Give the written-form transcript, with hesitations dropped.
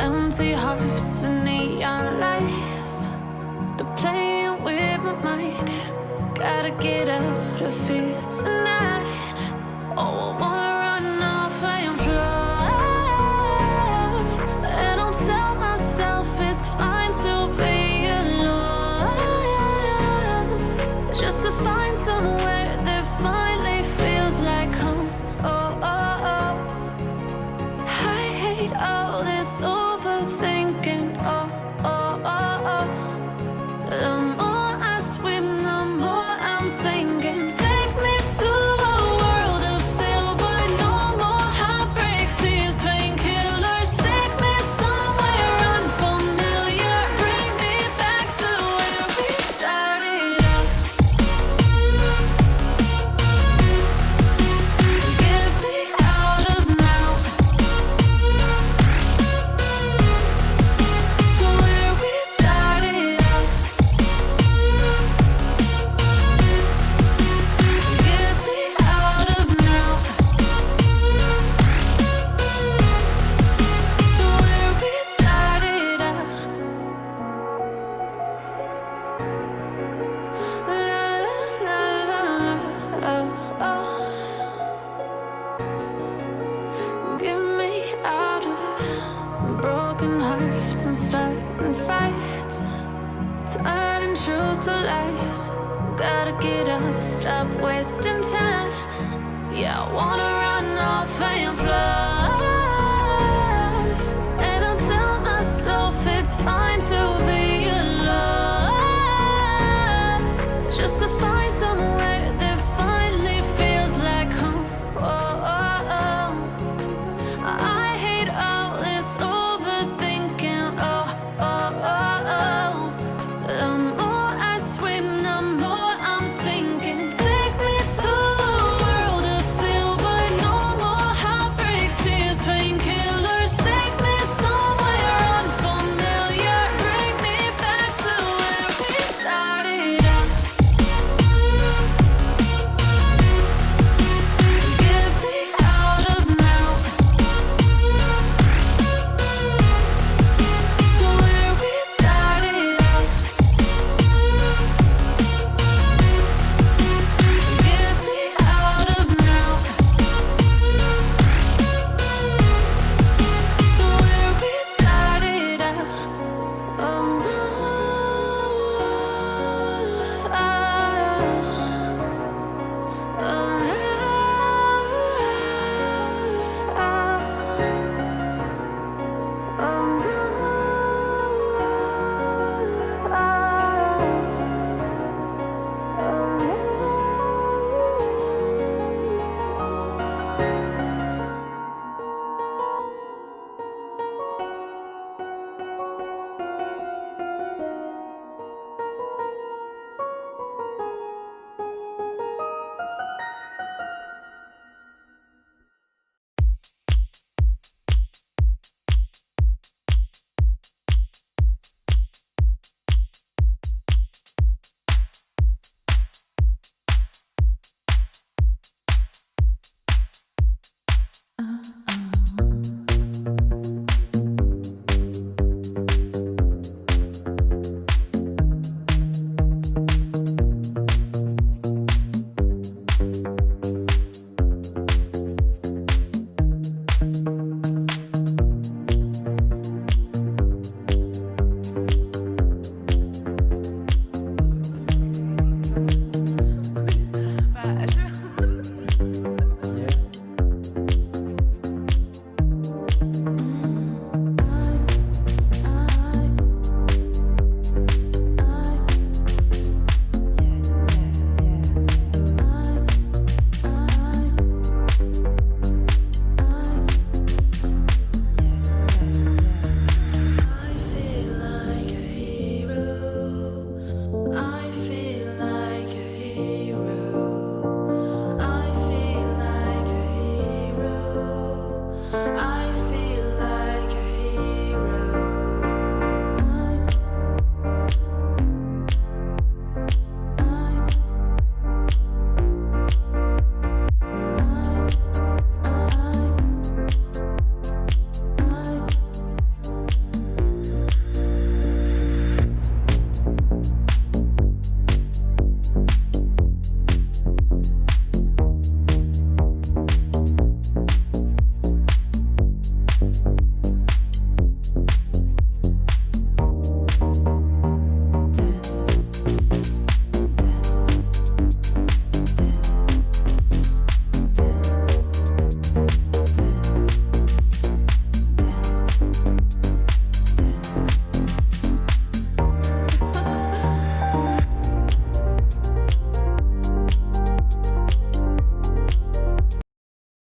Empty hearts and neon lights, they're playing with my mind. Gotta get out of here tonight. Oh, I wanna run off and fly. And I'll tell myself it's fine to be alone, just to find somewhere that finally feels like home. Oh, oh, oh. I hate all this overthinking. Oh, oh, oh, oh. The more I swim, the more I'm sinking. Take me to a world of silver. No more heartbreaks, tears, painkillers. Take me somewhere unfamiliar. Bring me back to where we started out. Get me out of now, to where we started out. Get me out of now, to where we started out. La la la la la, oh, oh. Get me out of broken hearts and starting fights, turning truth to lies. Gotta get up, stop wasting time. Yeah, I wanna run off and fly.